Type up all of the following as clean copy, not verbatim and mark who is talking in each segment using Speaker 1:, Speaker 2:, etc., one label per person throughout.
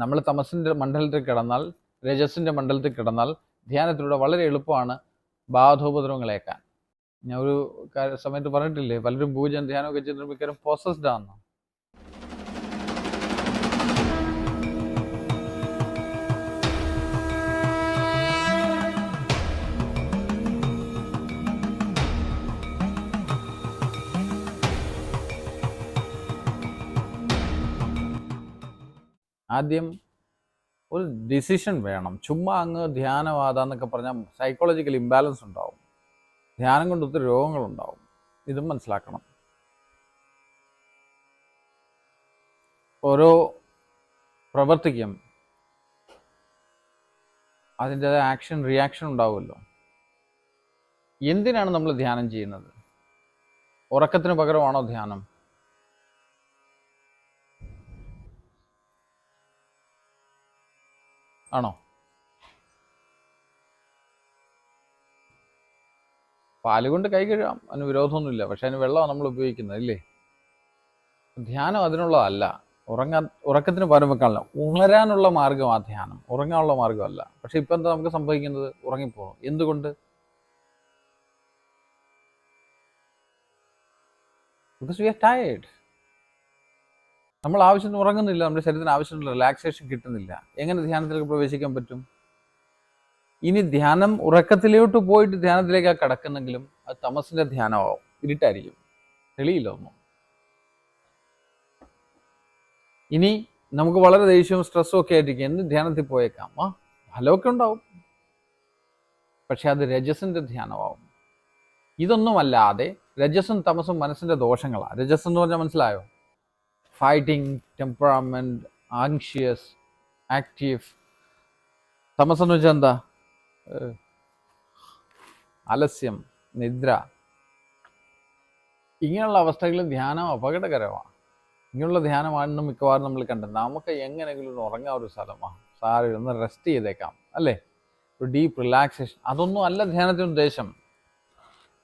Speaker 1: നമ്മൾ തമസിൻ്റെ മണ്ഡലത്തിൽ കിടന്നാൽ, രജസിൻ്റെ മണ്ഡലത്തിൽ കിടന്നാൽ ധ്യാനത്തിലൂടെ വളരെ എളുപ്പമാണ് ബാധോപദ്രവങ്ങളേക്കാൻ. ഞാൻ ഒരു സമയത്ത് പറഞ്ഞിട്ടില്ലേ, പലരും പൂജയും ധ്യാനമൊക്കെ ചെയ്തിട്ട് മിക്കവാറും പോസസ്ഡ് ആണെന്ന്. ആദ്യം ഒരു ഡിസിഷൻ വേണം. ചുമ്മാ അങ്ങ് ധ്യാനവാദമെന്നൊക്കെ പറഞ്ഞാൽ സൈക്കോളജിക്കൽ ഇംബാലൻസ് ഉണ്ടാവും, ധ്യാനം കൊണ്ട് ഒത്തിരി രോഗങ്ങളുണ്ടാവും. ഇതും മനസ്സിലാക്കണം. ഓരോ പ്രവൃത്തിക്കും അതിൻ്റെതായ ആക്ഷൻ റിയാക്ഷൻ ഉണ്ടാവുമല്ലോ. എന്തിനാണ് നമ്മൾ ധ്യാനം ചെയ്യുന്നത്? ഉറക്കത്തിന് പകരമാണോ ധ്യാനം? ആണോ? പാല് കൊണ്ട് കൈ കഴുകാം, അതിന് വിരോധമൊന്നുമില്ല. പക്ഷെ അതിന് വെള്ളമാണ് നമ്മൾ ഉപയോഗിക്കുന്നത്, ഇല്ലേ? ധ്യാനം അതിനുള്ളതല്ല. ഉറക്കത്തിന് പകരം വെക്കാനല്ല, ഉണരാനുള്ള മാർഗമാണ് ധ്യാനം, ഉറങ്ങാനുള്ള മാർഗമല്ല. പക്ഷെ ഇപ്പം എന്താ നമുക്ക് സംഭവിക്കുന്നത്? ഉറങ്ങിപ്പോകണം. എന്തുകൊണ്ട്? Because we R tired. നമ്മൾ ആവശ്യത്തിന് ഉറങ്ങുന്നില്ല, നമ്മുടെ ശരീരത്തിന് ആവശ്യമുള്ള റിലാക്സേഷൻ കിട്ടുന്നില്ല. എങ്ങനെ ധ്യാനത്തിലേക്ക് പ്രവേശിക്കാൻ പറ്റും? ഇനി ധ്യാനം ഉറക്കത്തിലോട്ട് പോയിട്ട് ധ്യാനത്തിലേക്കാണ് കിടക്കുന്നെങ്കിലും അത് തമസിന്റെ ധ്യാനമാവും, ഇരുട്ടായിരിക്കും, തെളിയില്ല ഒന്നും. ഇനി നമുക്ക് വളരെ ദേഷ്യവും സ്ട്രെസ്സും ഒക്കെ ആയിരിക്കും, എന്ത് ധ്യാനത്തിൽ പോയേക്കാം, ഫലമൊക്കെ ഉണ്ടാവും, പക്ഷെ അത് രജസിന്റെ ധ്യാനമാവും. ഇതൊന്നുമല്ലാതെ രജസും തമസും മനസ്സിന്റെ ദോഷങ്ങളാണ്. രജസ് എന്ന് പറഞ്ഞാൽ മനസ്സിലായോ? Fighting, temperament, anxious, active. തമസ് എന്ന് വെച്ചാൽ എന്താ? അലസ്യം, നിദ്ര. ഇങ്ങനെയുള്ള അവസ്ഥകളിൽ ധ്യാനം അപകടകരമാണ്. ഇങ്ങനെയുള്ള ധ്യാനമാണ് മിക്കവാറും നമ്മൾ കണ്ടത്. നമുക്ക് എങ്ങനെയെങ്കിലും ഉറങ്ങാൻ ഒരു സ്ഥലമാണ്, സാറി ഒന്ന് റെസ്റ്റ് ചെയ്തേക്കാം, അല്ലേ? ഒരു ഡീപ്പ് റിലാക്സേഷൻ. അതൊന്നും അല്ല ധ്യാനത്തിൻ്റെ ഉദ്ദേശം.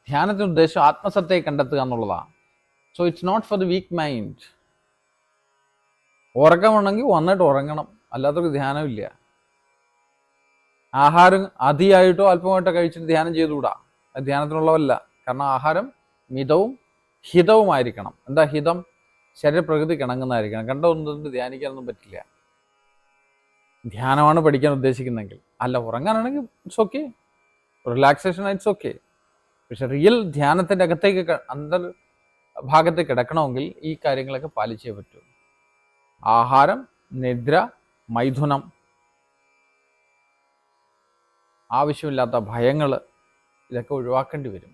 Speaker 1: ധ്യാനത്തിൻ്റെ ഉദ്ദേശം ആത്മസത്തയെ കണ്ടെത്തുക എന്നുള്ളതാണ്. So it's not for the weak mind. ഉറക്കമുണ്ടെങ്കിൽ വന്നിട്ട് ഉറങ്ങണം, അല്ലാത്തൊരു ധ്യാനമില്ല. ആഹാരം അതിയായിട്ടോ അല്പമായിട്ടോ കഴിച്ചിട്ട് ധ്യാനം ചെയ്തുകൂടാ, അത് ധ്യാനത്തിനുള്ളതല്ല. കാരണം ആഹാരം മിതവും ഹിതവുമായിരിക്കണം. എന്താ ഹിതം? ശരീരപ്രകൃതിക്ക് ഇണങ്ങുന്നതായിരിക്കണം. കണ്ടൊന്നും ധ്യാനിക്കാനൊന്നും പറ്റില്ല. ധ്യാനമാണ് പഠിക്കാൻ ഉദ്ദേശിക്കുന്നെങ്കിൽ. അല്ല, ഉറങ്ങാനാണെങ്കിൽ it's okay, relaxation it's okay. പക്ഷെ റിയൽ ധ്യാനത്തിൻ്റെ അകത്തേക്ക് ഭാഗത്തേക്ക് കിടക്കണമെങ്കിൽ ഈ കാര്യങ്ങളൊക്കെ പാലിച്ചേ പറ്റൂ. ആഹാരം, നിദ്ര, മൈഥുനം, ആവശ്യമില്ലാത്ത ഭയങ്ങൾ, ഇതൊക്കെ ഒഴിവാക്കേണ്ടി വരും.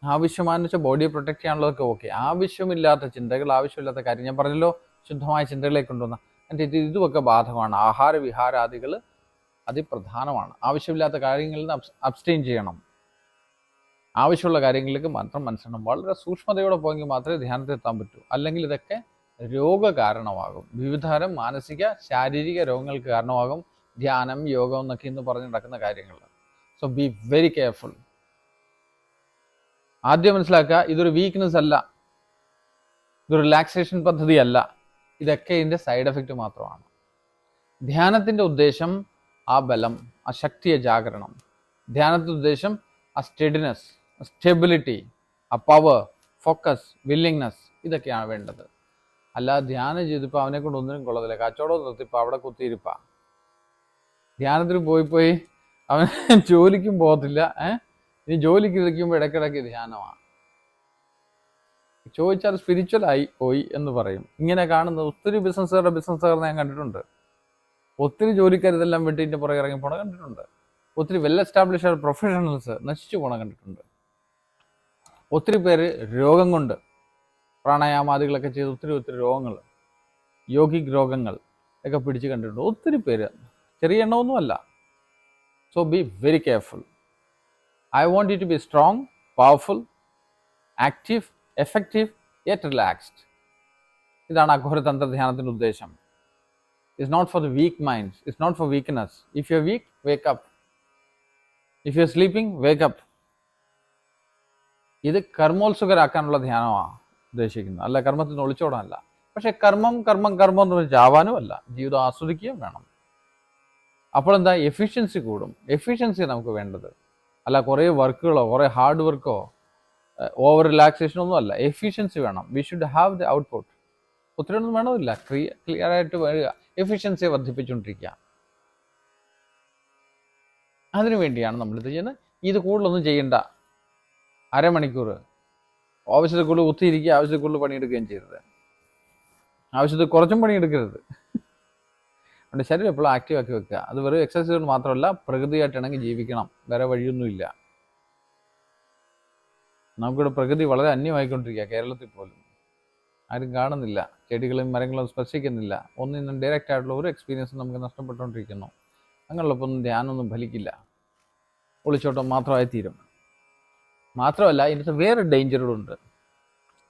Speaker 1: ആവശ്യമാണെന്ന് വെച്ചാൽ ബോഡിയെ പ്രൊട്ടക്ട് ചെയ്യാനുള്ളതൊക്കെ ഓക്കെ. ആവശ്യമില്ലാത്ത ചിന്തകൾ, ആവശ്യമില്ലാത്ത കാര്യം, ഞാൻ പറഞ്ഞല്ലോ, ശുദ്ധമായ ചിന്തകളെ കൊണ്ടുവന്ന എൻ്റെ ഇതുമൊക്കെ ബാധകമാണ്. ആഹാര വിഹാരാദികൾ അതിപ്രധാനമാണ്. ആവശ്യമില്ലാത്ത കാര്യങ്ങളിൽ നിന്ന് അബ്സ്റ്റെയിൻ ചെയ്യണം. ആവശ്യമുള്ള കാര്യങ്ങളിലേക്ക് മാത്രം മനസ്സിലാക്കണം. വളരെ സൂക്ഷ്മതയോടെ പോയെങ്കിൽ മാത്രമേ ധ്യാനത്തിൽ എത്താൻ പറ്റൂ. അല്ലെങ്കിൽ ഇതൊക്കെ രോഗകാരണമാകും. വിവിധതരം മാനസിക ശാരീരിക രോഗങ്ങൾക്ക് കാരണമാകും ധ്യാനം, യോഗം എന്നൊക്കെ ഇന്ന് പറഞ്ഞ് നടക്കുന്ന കാര്യങ്ങൾ. So be very careful. ആദ്യം മനസ്സിലാക്കുക, ഇതൊരു വീക്ക്നെസ് അല്ല, ഇതൊരു റിലാക്സേഷൻ പദ്ധതിയല്ല. ഇതൊക്കെ ഇതിൻ്റെ സൈഡ് എഫക്റ്റ് മാത്രമാണ്. ധ്യാനത്തിൻ്റെ ഉദ്ദേശം ആ ബലം, ആ ശക്തിയെ ജാഗരണം. ധ്യാനത്തിൻ്റെ ഉദ്ദേശം ആ സ്റ്റെഡിനെസ്, സ്റ്റെബിലിറ്റി, ആ പവർ, ഫോക്കസ്, വില്ലിങ്നെസ്, ഇതൊക്കെയാണ് വേണ്ടത്. അല്ലാതെ ധ്യാനം ചെയ്തിപ്പോൾ അവനെ കൊണ്ട് ഒന്നിനും കൊള്ളത്തില്ല, കച്ചവടം നിർത്തിപ്പോൾ അവിടെ കുത്തിയിരിപ്പാ. ധ്യാനത്തിന് പോയി അവൻ ജോലിക്കും പോകത്തില്ല. ഇനി ജോലിക്ക് ഇരിക്കുമ്പോൾ ഇടയ്ക്കിടയ്ക്ക് ധ്യാനമാണ്. ചോദിച്ചാൽ സ്പിരിച്വലായി പോയി എന്ന് പറയും. ഇങ്ങനെ കാണുന്ന ഒത്തിരി ബിസിനസ്സുകാരുടെ ഞാൻ കണ്ടിട്ടുണ്ട്. ഒത്തിരി ജോലിക്കാർ ഇതെല്ലാം വിട്ടിൻ്റെ പുറകെ ഇറങ്ങി പോണ കണ്ടിട്ടുണ്ട്. ഒത്തിരി വെൽ എസ്റ്റാബ്ലിഷ്ഡ് പ്രൊഫഷണൽസ് നശിച്ചു പോണ കണ്ടിട്ടുണ്ട്. ഒത്തിരി പേര് രോഗം കൊണ്ട് പ്രാണായാമാദികളൊക്കെ ചെയ്ത് ഒത്തിരി രോഗങ്ങൾ, യോഗിക് രോഗങ്ങൾ ഒക്കെ പിടിച്ച് കണ്ടിട്ടുണ്ട്. ഒത്തിരി പേര്, ചെറിയ എണ്ണമൊന്നുമല്ല. So be very careful. I want you to be strong, powerful, active, effective, yet relaxed. ഇതാണ് അഘോരതന്ത്ര ധ്യാനത്തിൻ്റെ ഉദ്ദേശം. It's not for the weak minds. It's not for weakness. If you're weak, wake up. If you're sleeping, wake up. ഇത് കർമ്മോത്സുകരാക്കാനുള്ള ധ്യാനമാണ് ഉദ്ദേശിക്കുന്നത്, അല്ല കർമ്മത്തിന് ഒളിച്ചോടാനല്ല. പക്ഷെ കർമ്മം കർമ്മം കർമ്മം എന്ന് പറഞ്ഞാൽ ചാവാനും അല്ല, ജീവിതം ആസ്വദിക്കുകയും വേണം. അപ്പോൾ എന്താ, എഫിഷ്യൻസി കൂടും. എഫിഷ്യൻസി നമുക്ക് വേണ്ടത്, അല്ല കുറേ വർക്കുകളോ കുറേ ഹാർഡ് വർക്കോ ഓവർ റിലാക്സേഷനോ ഒന്നും അല്ല. എഫിഷ്യൻസി വേണം. We should have the output. ഒത്തിരി ഒന്നും വേണമില്ല, ക്ലിയർ ആയിട്ട് വരിക, എഫിഷ്യൻസിയെ വർദ്ധിപ്പിച്ചുകൊണ്ടിരിക്കുക. അതിനു വേണ്ടിയാണ് നമ്മളിത് ചെയ്യുന്നത്. ഇത് കൂടുതലൊന്നും ചെയ്യണ്ട. അരമണിക്കൂർ ആവശ്യത്തിൽ കൂടുതൽ കുത്തിയിരിക്കുക, ആവശ്യത്തിൽ കൂടുതൽ പണിയെടുക്കുകയും ചെയ്യരുത്, ആവശ്യത്തിൽ കുറച്ചും പണിയെടുക്കരുത്. അതുകൊണ്ട് ശരീരം എപ്പോഴും ആക്റ്റീവ് ആക്കി വെക്കുക. അത് വെറും എക്സസൈസ് കൊണ്ട് മാത്രമല്ല, പ്രകൃതിയായിട്ട് ഇണങ്ങി ജീവിക്കണം. വേറെ വഴിയൊന്നുമില്ല. നമുക്കിവിടെ പ്രകൃതി വളരെ അന്യമായിക്കൊണ്ടിരിക്കുക. കേരളത്തിൽ പോലും ആരും കാണുന്നില്ല, ചെടികളും മരങ്ങളും സ്പർശിക്കുന്നില്ല. ഒന്നിനും ഡയറക്റ്റ് ആയിട്ടുള്ള ഒരു എക്സ്പീരിയൻസ് നമുക്ക് നഷ്ടപ്പെട്ടുകൊണ്ടിരിക്കുന്നു. അങ്ങനെയുള്ളപ്പോൾ ഒന്നും ധ്യാനമൊന്നും ഫലിക്കില്ല, ഒളിച്ചോട്ടം മാത്രമായി തീരും. മാത്രമല്ല, ഇതിനകത്ത് വേറെ ഡേഞ്ചറുകളുണ്ട്.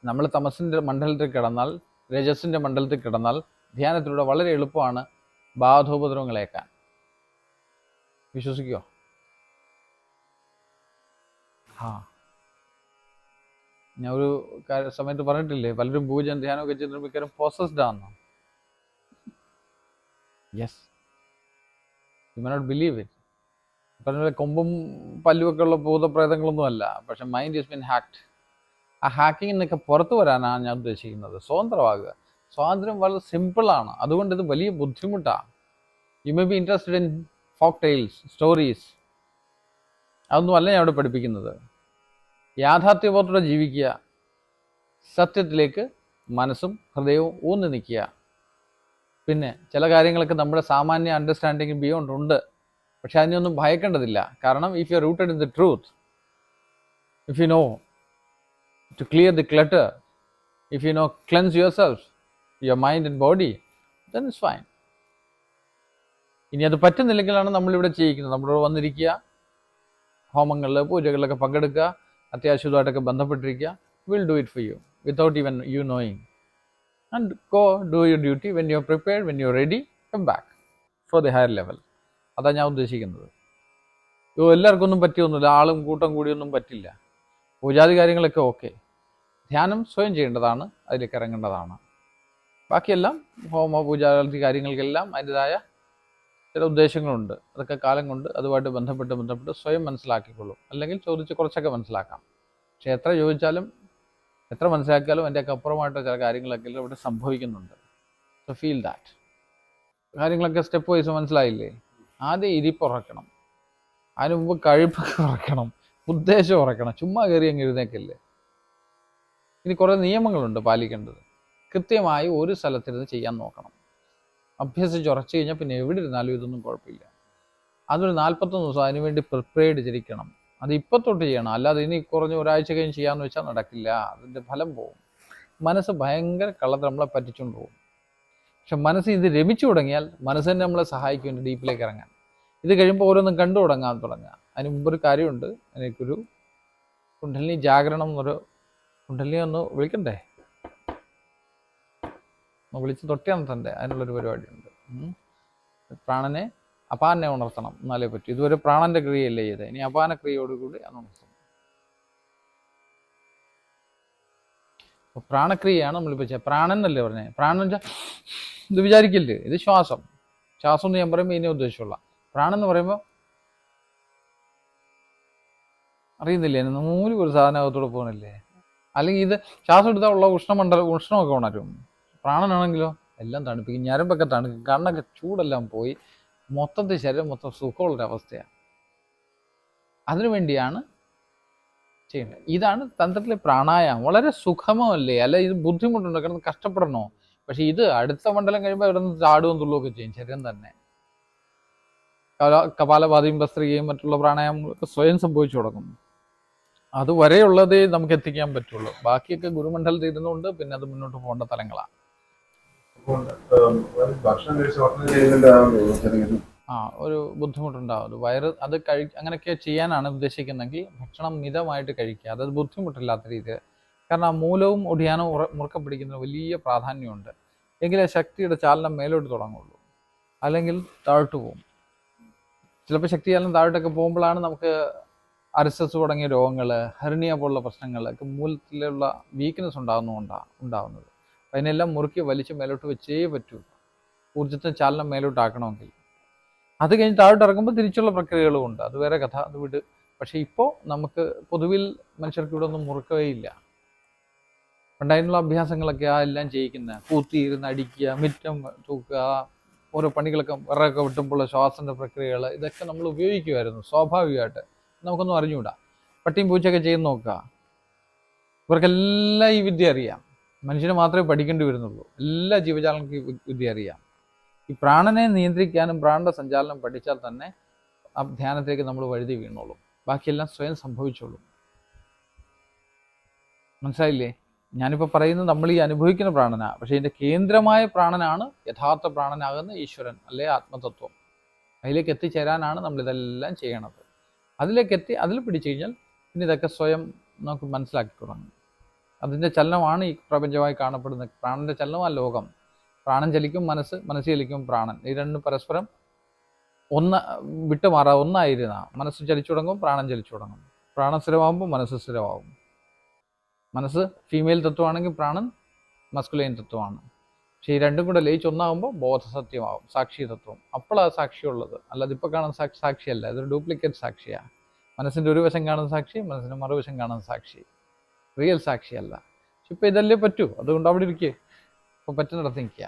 Speaker 1: നമ്മൾ തമസിൻ്റെ മണ്ഡലത്തിൽ കിടന്നാൽ, രജസിൻ്റെ മണ്ഡലത്തിൽ കിടന്നാൽ ധ്യാനത്തിലൂടെ വളരെ എളുപ്പമാണ് ബാധോപദ്രവങ്ങളേക്കാൻ. വിശ്വസിക്കുമോ? ഞാൻ ഒരു സമയത്ത് പറഞ്ഞിട്ടില്ലേ, പലരും പൂജയും ധ്യാനമൊക്കെ ചെയ്തിട്ട് മിക്കവാറും പോസസ്ഡ് ആണെന്ന്. Yes, you may not believe it. പറഞ്ഞ കൊമ്പും പല്ലുമൊക്കെ ഉള്ള ഭൂതപ്രേതങ്ങളൊന്നും അല്ല, പക്ഷെ മൈൻഡ് ഈസ് ബീൻ ഹാക്ഡ്. ആ ഹാക്കിങ്ങിൽ നിന്നൊക്കെ പുറത്തു വരാനാണ് ഞാൻ ഉദ്ദേശിക്കുന്നത്. സ്വതന്ത്രമാകുക. സ്വാതന്ത്ര്യം വളരെ സിമ്പിളാണ്, അതുകൊണ്ട് ഇത് വലിയ ബുദ്ധിമുട്ടാണ്. You may be interested in folk tales, stories. അതൊന്നും അല്ല ഞാൻ അവിടെ പഠിപ്പിക്കുന്നത്. യാഥാർത്ഥ്യബോധത്തോടെ ജീവിക്കുക, സത്യത്തിലേക്ക് മനസ്സും ഹൃദയവും ഊന്നി നിൽക്കുക. പിന്നെ ചില കാര്യങ്ങളൊക്കെ നമ്മുടെ സാമാന്യ അണ്ടർസ്റ്റാൻഡിങ് ബിയോണ്ട് ഉണ്ട്, പക്ഷെ അതിനൊന്നും ഭയക്കേണ്ടതില്ല. കാരണം if you are rooted in the truth, if you know to clear the clutter, if you know cleanse yourself, your mind and body, then it's fine. ഇനി അത് പറ്റുന്നില്ലെങ്കിലാണ് നമ്മളിവിടെ ചെയ്യിക്കുന്നത്. നമ്മളിവിടെ വന്നിരിക്കുക, ഹോമങ്ങളിൽ പൂജകളിലൊക്കെ പങ്കെടുക്കുക, അത്യാവശ്യമായിട്ടൊക്കെ ബന്ധപ്പെട്ടിരിക്കുക. Will do it for you without even you knowing. And go do your duty. When you are prepared, when you are ready, come back for the higher level. അതാണ് ഞാൻ ഉദ്ദേശിക്കുന്നത്. എല്ലാവർക്കും ഒന്നും പറ്റിയൊന്നുമില്ല, ആളും കൂട്ടം കൂടിയൊന്നും പറ്റില്ല. പൂജാതി കാര്യങ്ങളൊക്കെ ഓക്കെ, ധ്യാനം സ്വയം ചെയ്യേണ്ടതാണ്, അതിലേക്ക് ഇറങ്ങേണ്ടതാണ്. ബാക്കിയെല്ലാം ഹോമ പൂജാതി കാര്യങ്ങൾക്കെല്ലാം അതിൻ്റെതായ ചില ഉദ്ദേശങ്ങളുണ്ട്. അതൊക്കെ കാലം കൊണ്ട് അതുമായിട്ട് ബന്ധപ്പെട്ട് സ്വയം മനസ്സിലാക്കിക്കൊള്ളും. അല്ലെങ്കിൽ ചോദിച്ച് കുറച്ചൊക്കെ മനസ്സിലാക്കാം. പക്ഷെ എത്ര ചോദിച്ചാലും എത്ര മനസ്സിലാക്കിയാലും അതിൻ്റെയൊക്കെ അപ്പുറമായിട്ട് ചില കാര്യങ്ങളൊക്കെ ഇവിടെ സംഭവിക്കുന്നുണ്ട്. So feel that. കാര്യങ്ങളൊക്കെ സ്റ്റെപ്പ് വൈസ് മനസ്സിലായില്ലേ? ആദ്യം ഇരിപ്പ് ഉറക്കണം, അതിന് മുമ്പ് കഴിപ്പൊക്കെ ഉറക്കണം, ഉദ്ദേശം ഉറക്കണം. ചുമ്മാ കയറി അങ്ങ് എഴുന്നേക്കല്ലേ. ഇനി കുറേ നിയമങ്ങളുണ്ട് പാലിക്കേണ്ടത്. കൃത്യമായി ഒരു സ്ഥലത്തിരുന്ന് ചെയ്യാൻ നോക്കണം. അഭ്യസിച്ചുറച്ചു കഴിഞ്ഞാൽ പിന്നെ എവിടെ ഇരുന്നാലും ഇതൊന്നും കുഴപ്പമില്ല. അതൊരു 41 ദിവസം അതിനുവേണ്ടി പ്രിപ്പയർഡ് ചെയ്തിരിക്കണം. അത് ഇപ്പം തൊട്ട് ചെയ്യണം. അല്ലാതെ ഇനി കുറഞ്ഞ ഒരാഴ്ച കഴിഞ്ഞ് ചെയ്യാമെന്ന് വെച്ചാൽ നടക്കില്ല. അതിൻ്റെ ഫലം പോകും. മനസ്സ് ഭയങ്കര കള്ളത്തിൽ നമ്മളെ പറ്റിച്ചുകൊണ്ട് പോകും. പക്ഷെ മനസ്സ് ഇത് രമിച്ചു തുടങ്ങിയാൽ മനസ്സ് തന്നെ നമ്മളെ സഹായിക്കും ഡീപ്പിലേക്ക് ഇറങ്ങാൻ. ഇത് കഴിയുമ്പോൾ ഓരോന്നും കണ്ടു തുടങ്ങുക. അതിന് മുമ്പൊരു കാര്യമുണ്ട്. എനിക്കൊരു കുണ്ഡലിനി ജാഗരണം എന്നൊരു, കുണ്ഡലിനി ഒന്ന് വിളിക്കണ്ടേ, വിളിച്ച് തൊട്ടിയാണത്തണ്ടേ, അതിനുള്ളൊരു പരിപാടിയുണ്ട്. പ്രാണനെ അപാനെ ഉണർത്തണം, എന്നാലേ പറ്റും. ഇതുവരെ പ്രാണന്റെ ക്രിയയല്ലേ ചെയ്തത്, ഇനി അപാന ക്രിയയോടുകൂടി അത് ഉണർത്തണം. അപ്പോൾ പ്രാണക്രിയയാണ് നമ്മളിപ്പോൾ ചെയ്യുക. പ്രാണൻ എന്നല്ലേ പറഞ്ഞത്. പ്രാണൻ വെച്ചാൽ ഇത് വിചാരിക്കില്ലേ, ഇത് ശ്വാസം. ശ്വാസം എന്ന് ഞാൻ പറയുമ്പോൾ ഇതിനെ ഉദ്ദേശമുള്ള. പ്രാണൻ എന്ന് പറയുമ്പോൾ അറിയുന്നില്ലേ, നൂല് ഒരു സാധനകത്തോടെ പോകുന്നില്ലേ. അല്ലെങ്കിൽ ഇത് ശ്വാസം എടുത്താൽ ഉള്ള ഉഷ്ണമൊക്കെ ഉണരും. പ്രാണനാണെങ്കിലോ എല്ലാം തണുപ്പിക്കും, ഞരമ്പൊക്കെ തണുക്കും, കണ്ണൊക്കെ ചൂടെല്ലാം പോയി മൊത്തത്തിൽ ശരീരം മൊത്തം സുഖമുള്ളൊരവസ്ഥയാണ്. അതിനുവേണ്ടിയാണ് ചെയ്യേണ്ടത്. ഇതാണ് തന്ത്രത്തിലെ പ്രാണായാമം. വളരെ സുഖമല്ലേ, അല്ല ഇത് ബുദ്ധിമുട്ടുണ്ടോ, കിടന്ന് കഷ്ടപ്പെടണോ? പക്ഷെ ഇത് അടുത്ത മണ്ഡലം കഴിയുമ്പോൾ കിടന്ന് ചാടുകയും തുള്ളുകയൊക്കെ ചെയ്യും ശരീരം തന്നെ. കപാലഭാതിയും ഭസ്ത്രികയും മറ്റുള്ള പ്രാണായാമങ്ങളൊക്കെ സ്വയം സംഭവിച്ചു തുടങ്ങും. അതുവരെയുള്ളതേ നമുക്ക് എത്തിക്കാൻ പറ്റുള്ളൂ. ബാക്കിയൊക്കെ ഗുരുമണ്ഡലത്തിൽ ഇരുന്നുകൊണ്ട് പിന്നെ അത് മുന്നോട്ട് പോകേണ്ട തലങ്ങളാണ്. ഒരു ബുദ്ധിമുട്ടുണ്ടാവും. വയറ് അത് അങ്ങനെയൊക്കെ ചെയ്യാനാണ് ഉദ്ദേശിക്കുന്നതെങ്കിൽ ഭക്ഷണം മിതമായിട്ട് കഴിക്കുക. അത് ബുദ്ധിമുട്ടില്ലാത്ത രീതിയിൽ. കാരണം ആ മൂലവും ഒടിയാനവും മുറുക്ക പിടിക്കുന്നതിന് വലിയ പ്രാധാന്യമുണ്ട്. എങ്കിലേ ശക്തിയുടെ ചാലനം മേലോട്ട് തുടങ്ങുള്ളൂ, അല്ലെങ്കിൽ താഴോട്ട് പോകും. ചിലപ്പോൾ ശക്തി ചാലനം താഴോട്ടൊക്കെ പോകുമ്പോഴാണ് നമുക്ക് അരിസസ് തുടങ്ങിയ രോഗങ്ങൾ, ഹെർണിയ പോലുള്ള പ്രശ്നങ്ങൾ, മൂലത്തിലുള്ള വീക്ക്നെസ് ഉണ്ടാകുന്നത്. അതിനെല്ലാം മുറുക്കി വലിച്ച് മേലോട്ട് വെച്ചേ പറ്റൂ, ഊർജ്ജത്തെ ചാലനം മേലോട്ടാക്കണമെങ്കിൽ. അത് കഴിഞ്ഞ് താഴോട്ട് ഇറങ്ങുമ്പോൾ തിരിച്ചുള്ള പ്രക്രിയകളും ഉണ്ട്, അത് വേറെ കഥ, അത് വിട്. പക്ഷെ ഇപ്പോൾ നമുക്ക് പൊതുവിൽ മനുഷ്യർക്ക് ഇവിടെ ഒന്നും മുറുക്കുകയില്ല. പണ്ടായിട്ടുള്ള അഭ്യാസങ്ങളൊക്കെ എല്ലാം ചെയ്യിക്കുന്നത്, കൂത്തിയിരുന്ന് അടിക്കുക, മിറ്റം തൂക്കുക, ഓരോ പണികളൊക്കെ വിറകൊക്കെ വിട്ടുമ്പോൾ ശ്വാസന്റെ പ്രക്രിയകൾ, ഇതൊക്കെ നമ്മൾ ഉപയോഗിക്കുമായിരുന്നു സ്വാഭാവികമായിട്ട്. നമുക്കൊന്നും അറിഞ്ഞുകൂടാ. പട്ടിയും പൂച്ചയൊക്കെ ചെയ്ത് നോക്കുക, ഇവർക്കെല്ലാം ഈ വിദ്യ അറിയാം. മനുഷ്യന് മാത്രമേ പഠിക്കേണ്ടി വരുന്നുള്ളൂ. എല്ലാ ജീവജാലങ്ങൾക്കും ഈ വിദ്യ അറിയാം. ഈ പ്രാണനെ നിയന്ത്രിക്കാനും പ്രാണന്റെ സഞ്ചാലനം പഠിച്ചാൽ തന്നെ ആ ധ്യാനത്തിലേക്ക് നമ്മൾ വഴുതി വീണോളും. ബാക്കിയെല്ലാം സ്വയം സംഭവിച്ചോളും. മനസ്സിലായില്ലേ? ഞാനിപ്പോൾ പറയുന്നത് നമ്മൾ ഈ അനുഭവിക്കുന്ന പ്രാണനാണ്, പക്ഷെ ഇതിൻ്റെ കേന്ദ്രമായ പ്രാണനാണ് യഥാർത്ഥ പ്രാണനാകുന്ന ഈശ്വരൻ, അല്ലെ ആത്മതത്വം. അതിലേക്ക് എത്തിച്ചേരാനാണ് നമ്മളിതെല്ലാം ചെയ്യണത്. അതിലേക്ക് എത്തി അതിൽ പിടിച്ചു കഴിഞ്ഞാൽ പിന്നെ ഇതൊക്കെ സ്വയം നമുക്ക് മനസ്സിലാക്കി തുടങ്ങും. അതിൻ്റെ ചലനമാണ് ഈ പ്രപഞ്ചമായി കാണപ്പെടുന്നത്. പ്രാണന്റെ ചലനമാണ് ലോകം. പ്രാണൻ ചലിക്കും മനസ്സ്, മനസ്സ് ചലിക്കും പ്രാണൻ. ഈ രണ്ടും പരസ്പരം വിട്ടുമാറാ ഒന്നായിരുന്ന മനസ്സ് ചലിച്ചു തുടങ്ങും, പ്രാണൻ ചലിച്ചു തുടങ്ങും. പ്രാണൻ സ്ഥിരമാകുമ്പോൾ മനസ്സ് സ്ഥിരമാകും. മനസ്സ് ഫീമെയിൽ തത്വമാണെങ്കിൽ പ്രാണൻ മസ്കുലൈൻ തത്വമാണ്. പക്ഷേ ഈ രണ്ടും കൂടെ ലയിച്ചൊന്നാകുമ്പോൾ ബോധസത്യമാകും, സാക്ഷി തത്വം. അപ്പോഴാണ് സാക്ഷിയുള്ളത്, അല്ലാതെ ഇപ്പോൾ കാണുന്ന സാക്ഷിയല്ല. ഇതൊരു ഡ്യൂപ്ലിക്കേറ്റ് സാക്ഷിയാണ്. മനസ്സിൻ്റെ ഒരു വശം കാണുന്ന സാക്ഷി, മനസ്സിൻ്റെ മറുവശം കാണുന്ന സാക്ഷി, റിയൽ സാക്ഷിയല്ല. പക്ഷെ ഇപ്പോൾ ഇതല്ലേ പറ്റൂ, അതുകൊണ്ട് അവിടെ ഇരിക്കുക, ഇപ്പോൾ പറ്റുന്നിടത്ത് നിൽക്കുക.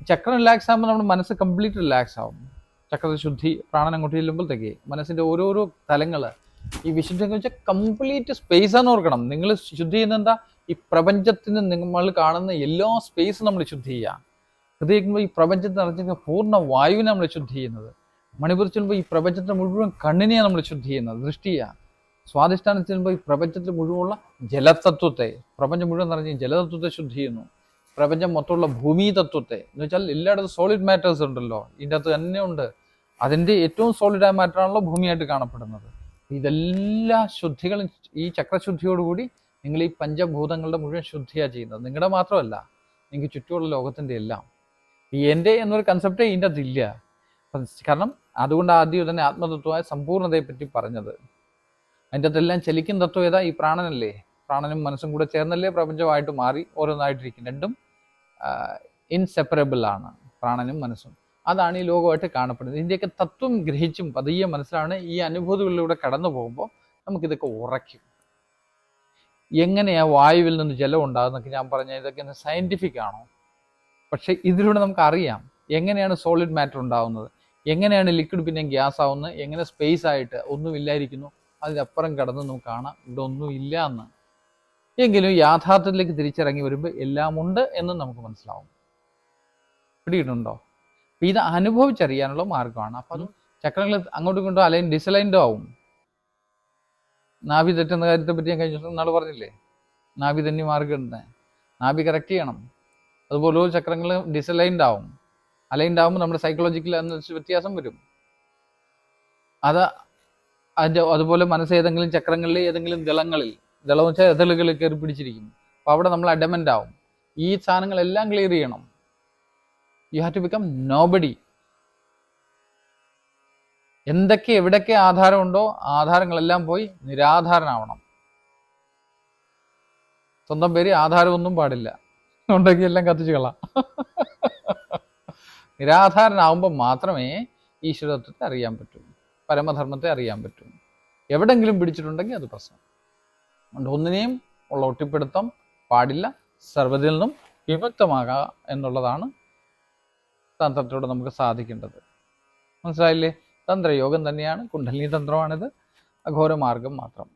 Speaker 1: ചക്രം റിലാക്സ് ആകുമ്പോൾ നമ്മുടെ മനസ്സ് കംപ്ലീറ്റ് റിലാക്സ് ആവും. ചക്രത്തെ ശുദ്ധി, പ്രാണൻ അങ്ങോട്ട് ചെല്ലുമ്പോഴത്തേക്ക് മനസ്സിൻ്റെ ഓരോരോ തലങ്ങൾ, ഈ വിശുദ്ധി എന്ന് വെച്ചാൽ കംപ്ലീറ്റ് സ്പേസ് ആണെന്ന് ഓർക്കണം. നിങ്ങൾ ശുദ്ധി ചെയ്യുന്ന എന്താ? ഈ പ്രപഞ്ചത്തിന് നമ്മൾ കാണുന്ന എല്ലാ സ്പേസും നമ്മൾ ശുദ്ധി ചെയ്യുക. ഹൃദയിക്കുമ്പോൾ ഈ പ്രപഞ്ചത്തിൽ നിറഞ്ഞ പൂർണ്ണ വായുവിനെ നമ്മൾ ശുദ്ധി ചെയ്യുന്നത്. മണിപൂർ ചെല്ലുമ്പോൾ ഈ പ്രപഞ്ചത്തിന് മുഴുവൻ കണ്ണിനെയാണ് നമ്മൾ ശുദ്ധി ചെയ്യുന്നത്, ദൃഷ്ടിയാണ്. സ്വാധിഷ്ഠാനത്തിൽ ചെല്ലുമ്പോൾ ഈ പ്രപഞ്ചത്തിൽ മുഴുവനുള്ള ജലതത്വത്തെ, പ്രപഞ്ചം മുഴുവൻ നിറഞ്ഞ ജലതത്വത്തെ ശുദ്ധി ചെയ്യുന്നു. പ്രപഞ്ചം മൊത്തമുള്ള ഭൂമി തത്വത്തെ, എന്ന് വെച്ചാൽ എല്ലായിടത്തും സോളിഡ് മാറ്റേഴ്സ് ഉണ്ടല്ലോ, ഇതിൻ്റെ അകത്ത് തന്നെ ഉണ്ട്. അതിൻ്റെ ഏറ്റവും സോളിഡായ മാറ്ററാണല്ലോ ഭൂമിയായിട്ട് കാണപ്പെടുന്നത്. ഇതെല്ലാ ശുദ്ധികളും ഈ ചക്രശുദ്ധിയോടുകൂടി നിങ്ങൾ ഈ പഞ്ചഭൂതങ്ങളുടെ മുഴുവൻ ശുദ്ധിയാണ് ചെയ്യുന്നത്. നിങ്ങളുടെ മാത്രമല്ല, നിങ്ങൾക്ക് ചുറ്റുമുള്ള ലോകത്തിൻ്റെ എല്ലാം. ഈ എൻ്റെ എന്നൊരു കൺസെപ്റ്റേ ഇതിൻ്റെ അതില്ല. കാരണം അതുകൊണ്ട് ആദ്യം തന്നെ ആത്മതത്വമായ സമ്പൂർണ്ണതയെ പറ്റി പറഞ്ഞത്. അതിൻ്റെ അകത്തെല്ലാം ചലിക്കുന്ന തത്വം ഏതാ? ഈ പ്രാണനല്ലേ. പ്രാണനും മനസ്സും കൂടെ ചേർന്നല്ലേ പ്രപഞ്ചമായിട്ട് മാറി ഓരോന്നായിട്ടിരിക്കും. രണ്ടും ഇൻസെപ്പറബിൾ ആണ്, പ്രാണനും മനസ്സും. അതാണ് ഈ ലോകമായിട്ട് കാണപ്പെടുന്നത്. ഇതിൻ്റെയൊക്കെ തത്വം ഗ്രഹിച്ചും പതിയെ മനസ്സിലാണ് ഈ അനുഭൂതികളിലൂടെ കടന്നു പോകുമ്പോൾ നമുക്കിതൊക്കെ ഉറയ്ക്കും. എങ്ങനെയാ വായുവിൽ നിന്ന് ജലം ഉണ്ടാകുന്നൊക്കെ ഞാൻ പറഞ്ഞ ഇതൊക്കെ സയൻറ്റിഫിക് ആണോ? പക്ഷെ ഇതിലൂടെ നമുക്ക് അറിയാം എങ്ങനെയാണ് സോളിഡ് മാറ്റർ ഉണ്ടാകുന്നത്, എങ്ങനെയാണ് ലിക്വിഡ് പിന്നെ ഗ്യാസ് ആവുന്നത്, എങ്ങനെ സ്പേസ് ആയിട്ട് ഒന്നുമില്ലായിരിക്കുന്നു, അതിനപ്പുറം കടന്ന് നമുക്ക് കാണാം ഇവിടെ ഒന്നും ഇല്ല എന്ന്. എങ്കിലും യാഥാർത്ഥ്യത്തിലേക്ക് തിരിച്ചിറങ്ങി വരുമ്പോൾ എല്ലാം ഉണ്ട് എന്ന് നമുക്ക് മനസ്സിലാവും. പിടിയിട്ടുണ്ടോ? ഇത് അനുഭവിച്ചറിയാനുള്ള മാർഗമാണ്. അപ്പം അത് ചക്രങ്ങൾ അങ്ങോട്ടും ഇങ്ങോട്ടും അല്ലെങ്കിൽ ഡിസലൈൻഡും ആവും. നാഭി തെറ്റുന്ന കാര്യത്തെ പറ്റി ഞാൻ കഴിഞ്ഞ ദിവസം നാളെ പറഞ്ഞില്ലേ, നാഭി തന്നെ മാർഗമുണ്ട്, നാഭി കറക്റ്റ് ചെയ്യണം. അതുപോലെ ഓരോ ചക്രങ്ങൾ ഡിസലൈൻഡ് ആവും. അലൈൻഡ് ആകുമ്പോൾ നമ്മുടെ സൈക്കോളജിക്കൽ അനുസരിച്ച് വ്യത്യാസം വരും. അതുപോലെ മനസ്സ് ഏതെങ്കിലും ചക്രങ്ങളിൽ ഏതെങ്കിലും ദളങ്ങളിൽ, ദളം എന്ന് വെച്ചാൽ എതളുകളിൽ കയറി പിടിച്ചിരിക്കും. അപ്പോൾ അവിടെ നമ്മൾ അഡമൻ്റ് ആവും. ഈ സാധനങ്ങളെല്ലാം ക്ലിയർ ചെയ്യണം. You have to become nobody. എന്തൊക്കെ എവിടൊക്കെ ആധാരമുണ്ടോ ആധാരങ്ങളെല്ലാം പോയി നിരാധാരനാവണം. സ്വന്തം പേര് ആധാരമൊന്നും പാടില്ല, ഉണ്ടെങ്കിൽ എല്ലാം കത്തിച്ചു കളാം. നിരാധാരനാവുമ്പോൾ മാത്രമേ ഈശ്വരത്വത്തെ അറിയാൻ പറ്റൂ, പരമധർമ്മത്തെ അറിയാൻ പറ്റും. എവിടെങ്കിലും പിടിച്ചിട്ടുണ്ടെങ്കിൽ അത് പ്രശ്നം. അതുകൊണ്ട് ഒന്നിനെയും ഉള്ള ഒട്ടിപ്പിടുത്തം പാടില്ല. സർവ്വതിൽ നിന്നും വിമുക്തമാകുക എന്നുള്ളതാണ് തന്ത്രത്തിലൂടെ നമുക്ക് സാധിക്കേണ്ടത്. മനസ്സിലായില്ലേ? തന്ത്രയോഗം തന്നെയാണ്, കുണ്ഡലിനി തന്ത്രമാണിത്, അഘോരമാർഗം മാത്രം.